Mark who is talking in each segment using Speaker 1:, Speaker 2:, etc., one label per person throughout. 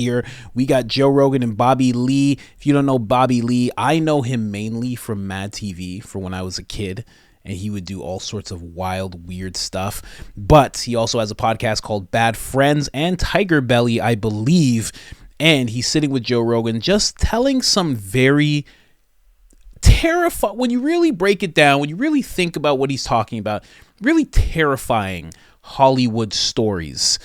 Speaker 1: Here we got Joe Rogan and Bobby Lee. If you don't know Bobby Lee, I know him mainly from Mad TV for when I was a kid, and he would do all sorts of wild, weird stuff. But he also has a podcast called Bad Friends and Tiger Belly, I believe. And he's sitting with Joe Rogan just telling some very terrifying, when you really break it down, when you really think about what he's talking about, really terrifying Hollywood stories.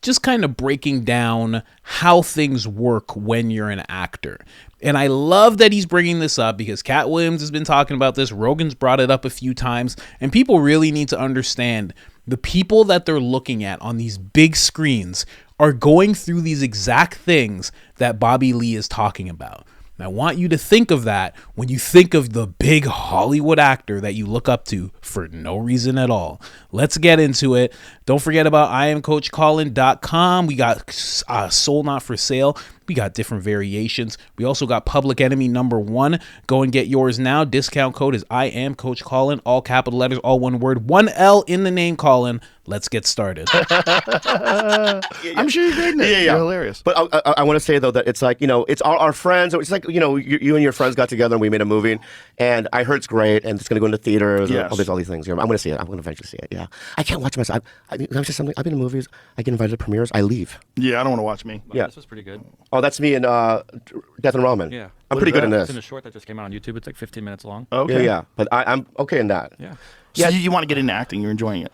Speaker 1: Just kind of breaking down how things work when you're an actor. And I love that he's bringing this up because Cat Williams has been talking about this. Rogan's brought it up a few times. And people really need to understand the people that they're looking at on these big screens are going through these exact things that Bobby Lee is talking about. And I want you to think of that when you think of the big Hollywood actor that you look up to for no reason at all. Let's get into it. Don't forget about IamCoachColin.com. We got Soul Not For Sale. We got different variations. We also got Public Enemy #1. Go and get yours now. Discount code is IamCoachColin. All capital letters, all one word. 1 L in the name, Colin. Let's get started.
Speaker 2: I'm sure you're great in it.
Speaker 3: Yeah.
Speaker 2: You're hilarious.
Speaker 3: But I want to say, though, that it's like, it's our friends. It's like, you and your friends got together and we made a movie. And I heard it's great. And it's going to go into theaters.
Speaker 2: Yes.
Speaker 3: And all these things. I'm going to see it. I'm going to eventually see it. Yeah. I can't watch myself. I've been in movies. I get invited to premieres. I leave.
Speaker 2: Yeah, I don't want to watch me.
Speaker 4: Wow,
Speaker 3: Yeah.
Speaker 4: This was pretty good.
Speaker 3: Oh, that's me in Death and Ramen.
Speaker 4: Yeah.
Speaker 3: I'm
Speaker 2: What
Speaker 3: pretty
Speaker 2: is
Speaker 3: good in
Speaker 2: that?
Speaker 4: It's
Speaker 3: this.
Speaker 4: in a short that just came out on YouTube. It's like 15 minutes long.
Speaker 2: Okay.
Speaker 3: Yeah. But I'm okay in that.
Speaker 4: Yeah.
Speaker 2: So you want to get into acting. You're enjoying it.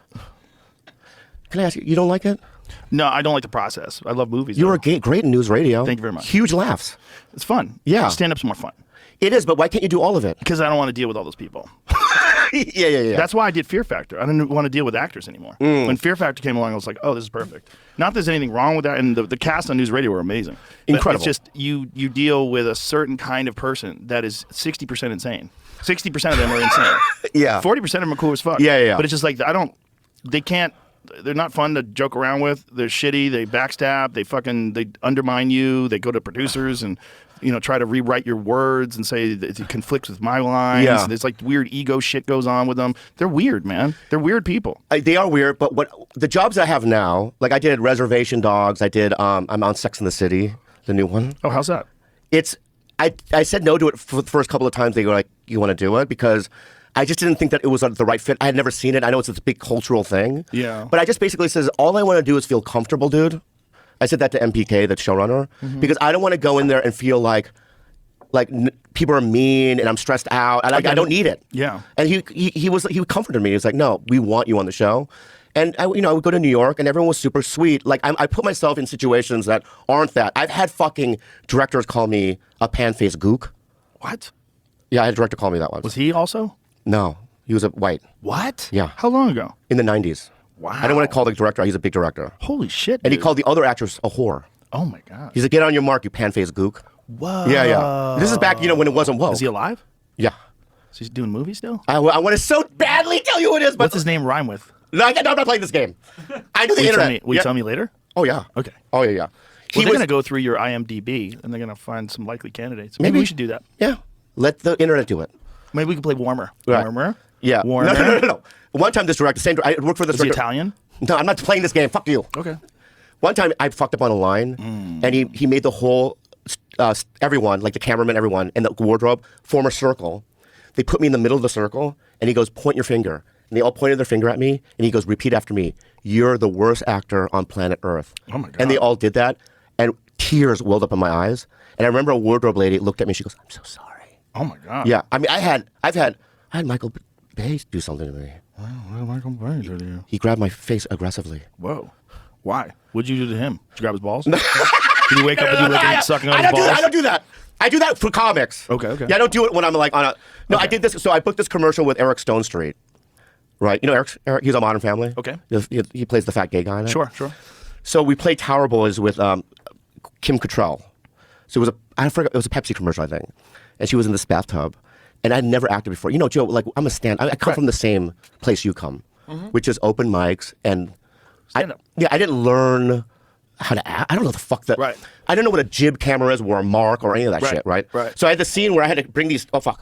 Speaker 3: Can I ask you don't like it?
Speaker 2: No, I don't like the process. I love movies.
Speaker 3: You
Speaker 2: though.
Speaker 3: were great in news radio.
Speaker 2: Thank you very much.
Speaker 3: Huge laughs.
Speaker 2: It's fun.
Speaker 3: Yeah.
Speaker 2: Stand-up's more fun.
Speaker 3: It is, but why can't you do all of it?
Speaker 2: Because I don't want to deal with all those people.
Speaker 3: Yeah.
Speaker 2: That's why I did Fear Factor. I didn't want to deal with actors anymore. When Fear Factor came along, I was like, oh, this is perfect. Not that there's anything wrong with that. And the cast on news radio were amazing. But
Speaker 3: Incredible.
Speaker 2: It's just you deal with a certain kind of person that is 60% insane. 60% of them are insane.
Speaker 3: Yeah.
Speaker 2: 40% of them are cool as fuck.
Speaker 3: Yeah.
Speaker 2: But it's just like, they're not fun to joke around with. They're shitty. They backstab. They undermine you. They go to producers and, try to rewrite your words and say that it conflicts with my lines.
Speaker 3: Yeah.
Speaker 2: There's like weird ego shit goes on with them. They're weird, man. They're weird people.
Speaker 3: They are weird, but what the jobs I have now, like I did Reservation Dogs, I did I'm on Sex and the City, the new one.
Speaker 2: Oh, how's that?
Speaker 3: I said no to it for the first couple of times. They were like, you want to do it? Because I just didn't think that it was the right fit. I had never seen it. I know it's a big cultural thing.
Speaker 2: Yeah.
Speaker 3: But I just basically says, all I want to do is feel comfortable, dude. I said that to MPK, the showrunner, because I don't want to go in there and feel like people are mean and I'm stressed out. I don't need it.
Speaker 2: Yeah.
Speaker 3: And he comforted me. He was like, no, we want you on the show. And I would go to New York and everyone was super sweet. Like I put myself in situations that aren't that. I've had fucking directors call me a pan-faced gook.
Speaker 2: What?
Speaker 3: Yeah, I had a director call me that once.
Speaker 2: Was he also?
Speaker 3: No, he was a white.
Speaker 2: What?
Speaker 3: Yeah.
Speaker 2: How long ago?
Speaker 3: In the 90s.
Speaker 2: Wow.
Speaker 3: I don't want to call the director. He's a big director.
Speaker 2: Holy shit,
Speaker 3: And he
Speaker 2: dude.
Speaker 3: called the other actress a whore.
Speaker 2: Oh, my God.
Speaker 3: He's like, get on your mark, you pan-faced gook.
Speaker 2: Whoa.
Speaker 3: Yeah. This is back, when it wasn't woke.
Speaker 2: Is he alive?
Speaker 3: Yeah.
Speaker 2: Is he doing movies still?
Speaker 3: I want to so badly tell you who it is, but
Speaker 2: What's his name rhyme with?
Speaker 3: No, I'm not playing this game. I do the internet.
Speaker 2: Will you tell me later?
Speaker 3: Oh, yeah.
Speaker 2: Okay.
Speaker 3: Oh, yeah.
Speaker 2: Well, they're going to go through your IMDb, and they're going to find some likely candidates. Maybe we should do that.
Speaker 3: Yeah. Let the internet do it.
Speaker 2: Maybe we can play Warmer.
Speaker 3: Right.
Speaker 2: Warmer?
Speaker 3: Yeah.
Speaker 2: Warmer?
Speaker 3: No. One time this director, I worked for this
Speaker 2: Is he
Speaker 3: director.
Speaker 2: Italian?
Speaker 3: No, I'm not playing this game. Fuck you.
Speaker 2: Okay.
Speaker 3: One time I fucked up on a line, and he made the whole, everyone, like the cameraman, everyone, and the wardrobe, form a circle. They put me in the middle of the circle, and he goes, point your finger. And they all pointed their finger at me, and he goes, repeat after me. You're the worst actor on planet Earth.
Speaker 2: Oh, my God.
Speaker 3: And they all did that, and tears welled up in my eyes. And I remember a wardrobe lady looked at me, she goes, I'm so sorry.
Speaker 2: Oh, my God.
Speaker 3: Yeah, I mean, I had Michael Bay do something to me.
Speaker 2: What did Michael Bay do to you?
Speaker 3: He grabbed my face aggressively.
Speaker 2: Whoa. Why? What'd you do to him? Did you grab his balls? Did you wake up and do like sucking on his balls?
Speaker 3: I don't do that. I do that for comics.
Speaker 2: Okay.
Speaker 3: Yeah, I don't do it when I'm like on a. No, I did this. So I booked this commercial with Eric Stone Street. Right. Eric, he's on Modern Family.
Speaker 2: Okay.
Speaker 3: He plays the fat gay guy in it.
Speaker 2: Sure.
Speaker 3: So we played Tower Boys with Kim Cattrall. So it was a Pepsi commercial, I think. And she was in this bathtub. And I'd never acted before. Joe, like I come from the same place you come, which is open mics and
Speaker 2: Stand up.
Speaker 3: Yeah, I didn't learn how to act. I don't know the fuck that.
Speaker 2: Right.
Speaker 3: I don't know what a jib camera is or a mark or any of that shit, right?
Speaker 2: Right.
Speaker 3: So I had the scene where I had to bring these, I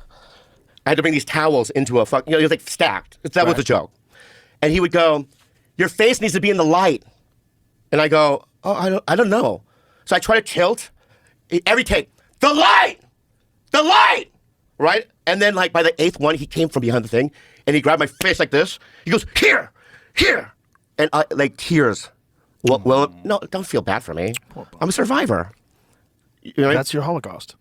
Speaker 3: had to bring these towels into a it was like stacked. That was the joke. And he would go, your face needs to be in the light. And I go, oh, I don't know. So I try to tilt every take. The light, right? And then like by the 8th one, he came from behind the thing and he grabbed my face like this. He goes, here, and like tears. Well, no, don't feel bad for me. I'm a survivor. You know what I mean?
Speaker 2: That's your Holocaust.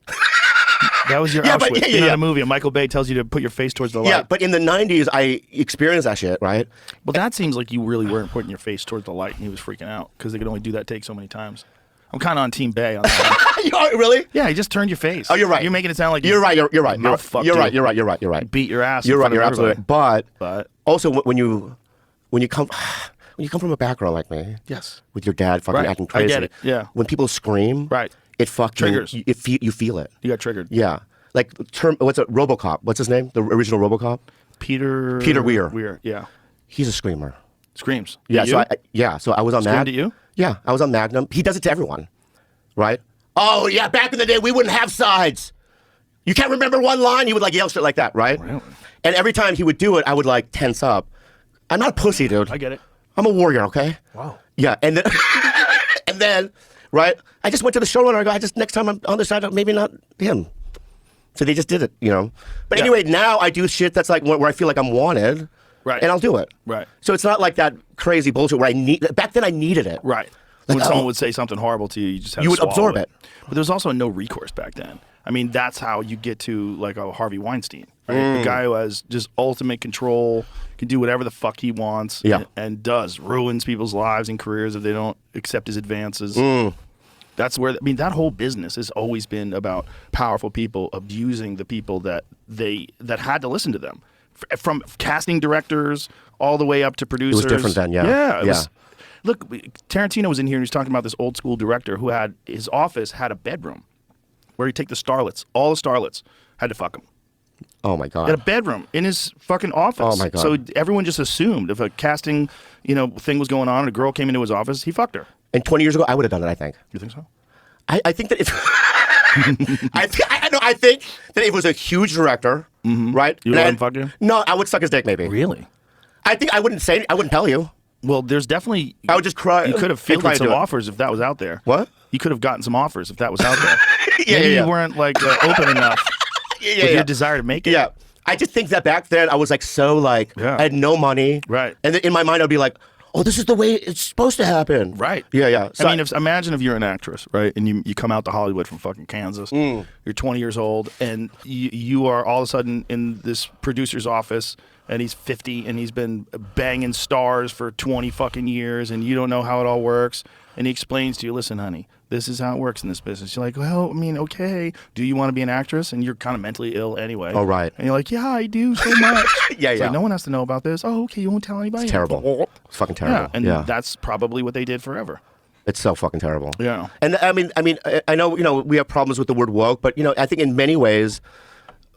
Speaker 2: That was your Auschwitz. In a movie, and Michael Bay tells you to put your face towards the light.
Speaker 3: Yeah, but in the 90s, I experienced that shit, right?
Speaker 2: Well, that seems like you really weren't putting your face towards the light, and he was freaking out because they could only do that take so many times. I'm kind of on Team Bay on that.
Speaker 3: You are, really?
Speaker 2: Yeah, he just turned your face.
Speaker 3: Oh, you're right.
Speaker 2: You're making it sound like
Speaker 3: you're right. You're right.
Speaker 2: Mouth fucked
Speaker 3: You're
Speaker 2: you.
Speaker 3: right. You're right. You're right. You're right.
Speaker 2: Beat your ass.
Speaker 3: You're
Speaker 2: in
Speaker 3: right.
Speaker 2: front
Speaker 3: You're
Speaker 2: of
Speaker 3: absolutely
Speaker 2: everybody.
Speaker 3: right. But also when you come from a background like me,
Speaker 2: Yes.
Speaker 3: with your dad fucking
Speaker 2: Right.
Speaker 3: acting crazy,
Speaker 2: I get it. Yeah.
Speaker 3: When people scream,
Speaker 2: Right.
Speaker 3: it fucking
Speaker 2: Triggers.
Speaker 3: You feel it.
Speaker 2: You got triggered.
Speaker 3: Yeah. Like what's it? RoboCop. What's his name? The original RoboCop.
Speaker 2: Peter
Speaker 3: Weir.
Speaker 2: Weir. Yeah.
Speaker 3: He's a screamer.
Speaker 2: Screams.
Speaker 3: Yeah.
Speaker 2: At you?
Speaker 3: So I was on
Speaker 2: Screamed
Speaker 3: Magnum.
Speaker 2: at you?
Speaker 3: Yeah. I was on Magnum. He does it to everyone, right? Oh yeah. Back in the day, we wouldn't have sides. You can't remember one line. He would like yell shit like that, right?
Speaker 2: Really?
Speaker 3: And every time he would do it, I would like tense up. I'm not a pussy, dude.
Speaker 2: I get it.
Speaker 3: I'm a warrior, okay?
Speaker 2: Wow.
Speaker 3: Yeah, and then, and then, right? I just went to the showrunner. I go, next time I'm on the side, maybe not him. So they just did it, you know. But anyway, now I do shit that's like where I feel like I'm wanted,
Speaker 2: Right.
Speaker 3: and I'll do it.
Speaker 2: Right.
Speaker 3: So it's not like that crazy bullshit where back then I needed it.
Speaker 2: Right.
Speaker 3: Like,
Speaker 2: When someone would say something horrible to you, you just had
Speaker 3: You
Speaker 2: to
Speaker 3: would
Speaker 2: swallow
Speaker 3: absorb it.
Speaker 2: But there was also no recourse back then. I mean, that's how you get to like a Harvey Weinstein, right? The guy who has just ultimate control, can do whatever the fuck he wants,
Speaker 3: Yeah.
Speaker 2: and does ruins people's lives and careers if they don't accept his advances. That's where that whole business has always been about powerful people abusing the people that had to listen to them, from casting directors all the way up to producers.
Speaker 3: It was different then, yeah.
Speaker 2: Yeah.
Speaker 3: Yeah.
Speaker 2: Look, Tarantino was in here and he was talking about this old school director who had his office had a bedroom where he'd take the starlets. All the starlets had to fuck him.
Speaker 3: Oh my
Speaker 2: He
Speaker 3: god.
Speaker 2: had a bedroom in his fucking office.
Speaker 3: Oh, my God.
Speaker 2: So everyone just assumed if a casting, thing was going on and a girl came into his office, he fucked her.
Speaker 3: And 20 years ago, I would have done it. I think.
Speaker 2: You think so?
Speaker 3: I think that if I think that if it was a huge director, right?
Speaker 2: You would let him fuck you?
Speaker 3: No, I would suck his dick maybe.
Speaker 2: Really?
Speaker 3: I think I wouldn't say. I wouldn't tell you.
Speaker 2: Well, there's definitely.
Speaker 3: I would just cry.
Speaker 2: You could have
Speaker 3: and cry
Speaker 2: fielded
Speaker 3: to
Speaker 2: some
Speaker 3: do it.
Speaker 2: offers if that was out there.
Speaker 3: What?
Speaker 2: You could have gotten some offers if that was out there.
Speaker 3: Yeah,
Speaker 2: Maybe
Speaker 3: yeah.
Speaker 2: you weren't like open enough with your desire to make it.
Speaker 3: Yeah. I just think that back then I was like so like
Speaker 2: Yeah.
Speaker 3: I had no money.
Speaker 2: Right.
Speaker 3: And then in my mind I'd be like, oh, this is the way it's supposed to happen.
Speaker 2: Right.
Speaker 3: Yeah, yeah. So
Speaker 2: I mean, imagine if you're an actress, right, and you come out to Hollywood from fucking Kansas. You're 20 years old, and you are all of a sudden in this producer's office, and he's 50, and he's been banging stars for 20 fucking years, and you don't know how it all works. And he explains to you, listen, honey, this is how it works in this business. You're like, well, I mean, okay. Do you want to be an actress? And you're kind of mentally ill anyway.
Speaker 3: Oh, right.
Speaker 2: And you're like, yeah, I do so much.
Speaker 3: Yeah,
Speaker 2: It's
Speaker 3: yeah.
Speaker 2: like, no one has to know about this. Oh, okay, you won't tell anybody?
Speaker 3: it's terrible. It's fucking terrible.
Speaker 2: Yeah, and that's probably what they did forever.
Speaker 3: It's so fucking terrible.
Speaker 2: Yeah.
Speaker 3: And I mean, I know we have problems with the word woke, but I think in many ways,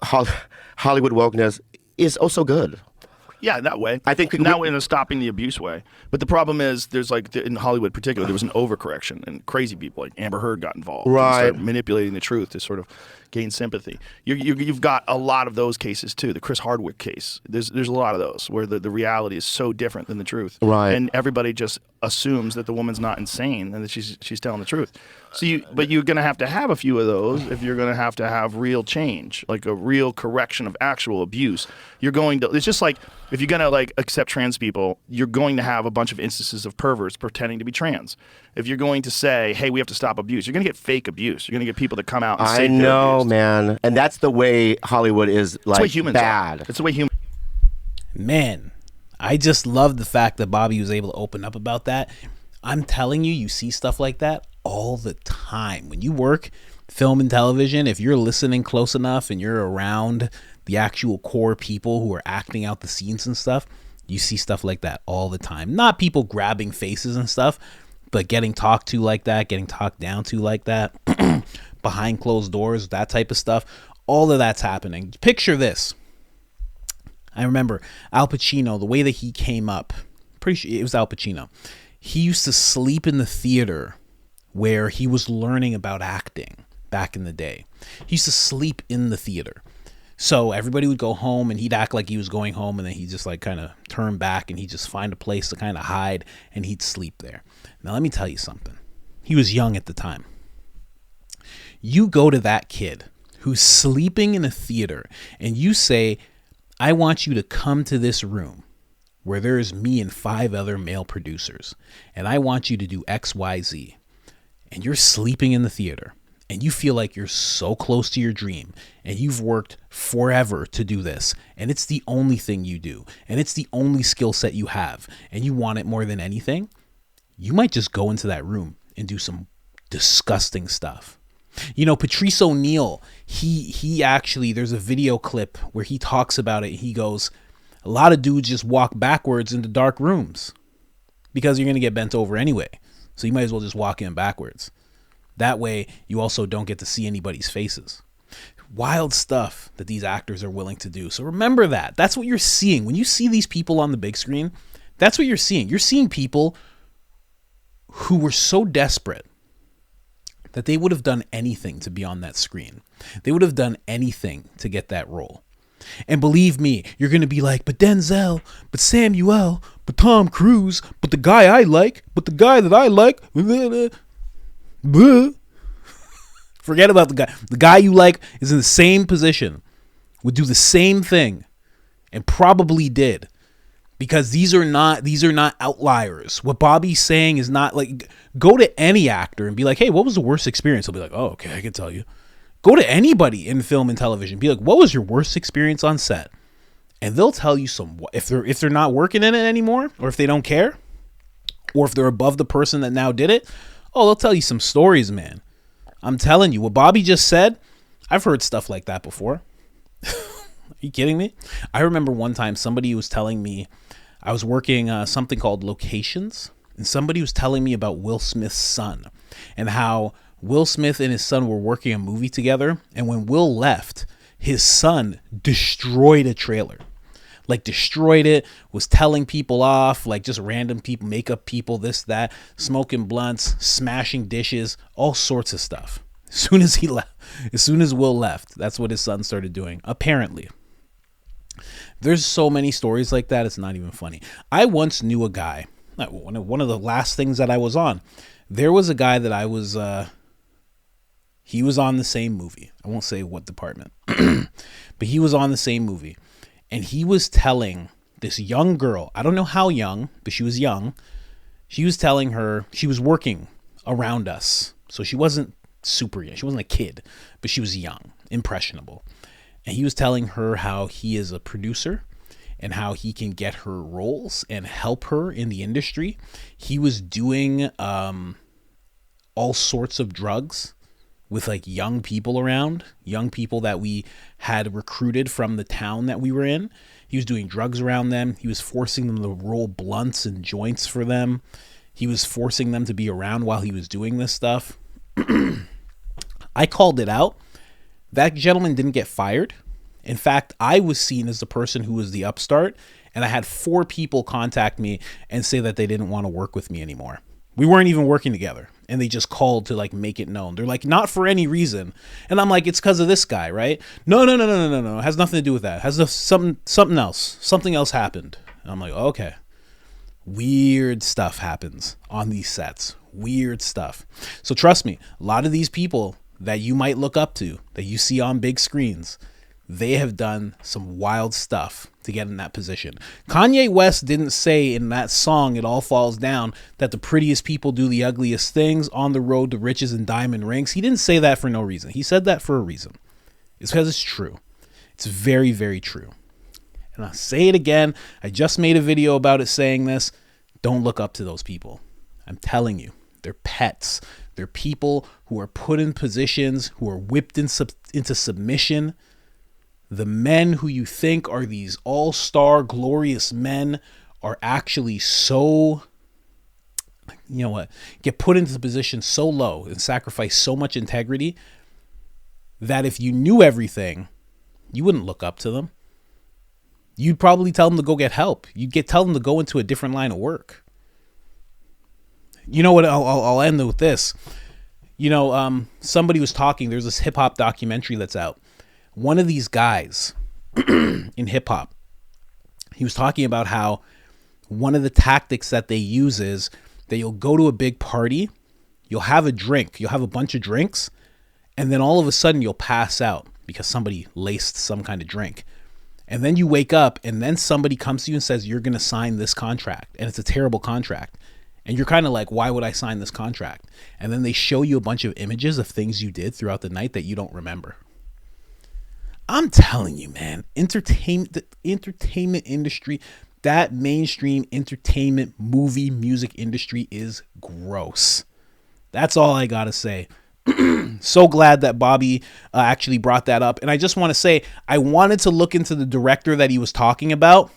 Speaker 3: Hollywood wokeness is also good.
Speaker 2: Yeah, that way.
Speaker 3: I think
Speaker 2: now in a stopping the abuse way. But the problem is, there's like in Hollywood, particularly, there was an overcorrection, and crazy people like Amber Heard got involved, and
Speaker 3: Right.
Speaker 2: started manipulating the truth to sort of gain sympathy. You've got a lot of those cases too. The Chris Hardwick case. There's a lot of those where the reality is so different than the truth,
Speaker 3: Right.
Speaker 2: and everybody just assumes that the woman's not insane and that she's telling the truth. So but you're going to have a few of those if you're going to have real change, like a real correction of actual abuse. It's just like if you're going to like accept trans people, you're going to have a bunch of instances of perverts pretending to be trans. If you're going to say, hey, we have to stop abuse, you're going to get fake abuse. You're going to get people that come out and say
Speaker 3: I
Speaker 2: they're
Speaker 3: know,
Speaker 2: abused.
Speaker 3: man, and that's the way Hollywood is. Like
Speaker 2: It's the way humans
Speaker 3: bad.
Speaker 2: are. It's the way humans.
Speaker 1: Man, I just love the fact that Bobby was able to open up about that. I'm telling you, you see stuff like that all the time. When you work film and television, if you're listening close enough and you're around the actual core people who are acting out the scenes and stuff, you see stuff like that all the time. Not people grabbing faces and stuff, but getting talked to like that, getting talked down to like that, behind closed doors, that type of stuff. All of that's happening. Picture this. I remember Al Pacino, the way that he came up, pretty sure it was Al Pacino. He used to sleep in the theater where he was learning about acting back in the day. He used to sleep in the theater. So everybody would go home and he'd act like he was going home, and then he'd just like kind of turn back and he'd just find a place to kind of hide and he'd sleep there. Now let me tell you something. He was young at the time. You go to that kid who's sleeping in a theater and you say, I want you to come to this room where there is me and 5 other male producers, and I want you to do X, Y, Z. And you're sleeping in the theater and you feel like you're so close to your dream and you've worked forever to do this. And it's the only thing you do. And it's the only skill set you have. And you want it more than anything. You might just go into that room and do some disgusting stuff. You know, Patrice O'Neal, he actually, there's a video clip where he talks about it. He goes, a lot of dudes just walk backwards into dark rooms because you're going to get bent over anyway. So you might as well just walk in backwards. That way you also don't get to see anybody's faces. Wild stuff that these actors are willing to do. So remember that. That's what you're seeing. When you see these people on the big screen, that's what you're seeing. You're seeing people who were so desperate that they would have done anything to be on that screen. They would have done anything to get that role. And believe me, you're going to be like, but Denzel, but Samuel, but Tom Cruise, but the guy I like, but the guy that I like. Forget about the guy. The guy you like is in the same position, would do the same thing, and probably did. Because these are not outliers. What Bobby's saying is not like, go to any actor and be like, hey, what was the worst experience? He'll be like, oh, okay, I can tell you. Go to anybody in film and television. Be like, what was your worst experience on set? And they'll tell you if they're not working in it anymore, or if they don't care, or if they're above the person that now did it. Oh, they'll tell you some stories, man. I'm telling you, what Bobby just said, I've heard stuff like that before. Are you kidding me? I remember one time somebody was telling me, I was working something called Locations, and somebody was telling me about Will Smith's son and how Will Smith and his son were working a movie together. And when Will left, his son destroyed a trailer, like destroyed it, was telling people off, like just random people, makeup people, this, that, smoking blunts, smashing dishes, all sorts of stuff. As soon as he left, as soon as Will left, that's what his son started doing, apparently. There's so many stories like that, it's not even funny. I once knew a guy, one of the last things that I was on, there was a guy that I was, he was on the same movie. I won't say what department, but he was on the same movie. And he was telling this young girl, I don't know how young, but she was young. She was telling her, she was working around us. So she wasn't super young. She wasn't a kid, but she was young, impressionable. And he was telling her how he is a producer and how he can get her roles and help her in the industry. He was doing all sorts of drugs with like young people around, young people that we had recruited from the town that we were in. He was doing drugs around them. He was forcing them to roll blunts and joints for them. He was forcing them to be around while he was doing this stuff. I called it out. That gentleman didn't get fired. In fact, I was seen as the person who was the upstart, and I had 4 people contact me and say that they didn't want to work with me anymore. We weren't even working together, and they just called to like make it known. They're like, not for any reason. And I'm like, it's because of this guy, right? No. It has nothing to do with that. It has something else. Something else happened. And I'm like, okay. Weird stuff happens on these sets. Weird stuff. So trust me, a lot of these people that you might look up to, that you see on big screens, they have done some wild stuff to get in that position. Kanye West didn't say in that song, It All Falls Down, that the prettiest people do the ugliest things on the road to riches and diamond rings. He didn't say that for no reason. He said that for a reason. It's because it's true. It's very, very true. And I'll say it again. I just made a video about it saying this. Don't look up to those people. I'm telling you, they're pets. They're people who are put in positions, who are whipped into submission. The men who you think are these all-star glorious men are actually so, you know what, get put into the position so low and sacrifice so much integrity that if you knew everything, you wouldn't look up to them. You'd probably tell them to go get help. Tell them to go into a different line of work. You know what? I'll end with this. You know, somebody was talking. There's this hip hop documentary that's out. One of these guys in hip hop, he was talking about how one of the tactics that they use is that you'll go to a big party, you'll have a drink, you'll have a bunch of drinks, And then all of a sudden you'll pass out because somebody laced some kind of drink. And then you wake up and then somebody comes to you and says, you're going to sign this contract. And it's a terrible contract. And you're kind of like, why would I sign this contract? And then they show you a bunch of images of things you did throughout the night that you don't remember. I'm telling you, man, the entertainment industry, that mainstream entertainment, movie, music industry is gross. That's all I got to say. So glad that Bobby actually brought that up. And I just want to say, I wanted to look into the director that he was talking about,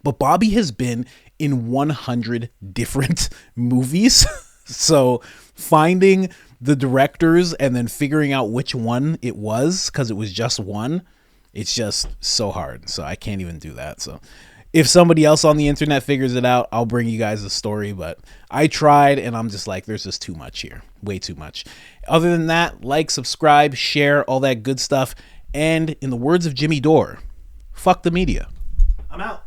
Speaker 1: but Bobby has been in 100 different movies. So finding the directors and then figuring out which one it was, because it was just one, it's just so hard. So I can't even do that. So if somebody else on the internet figures it out, I'll bring you guys the story. But I tried, and I'm just like, there's just too much here. Way too much. Other than that, like, subscribe, share, all that good stuff. And in the words of Jimmy Dore, fuck the media. I'm out.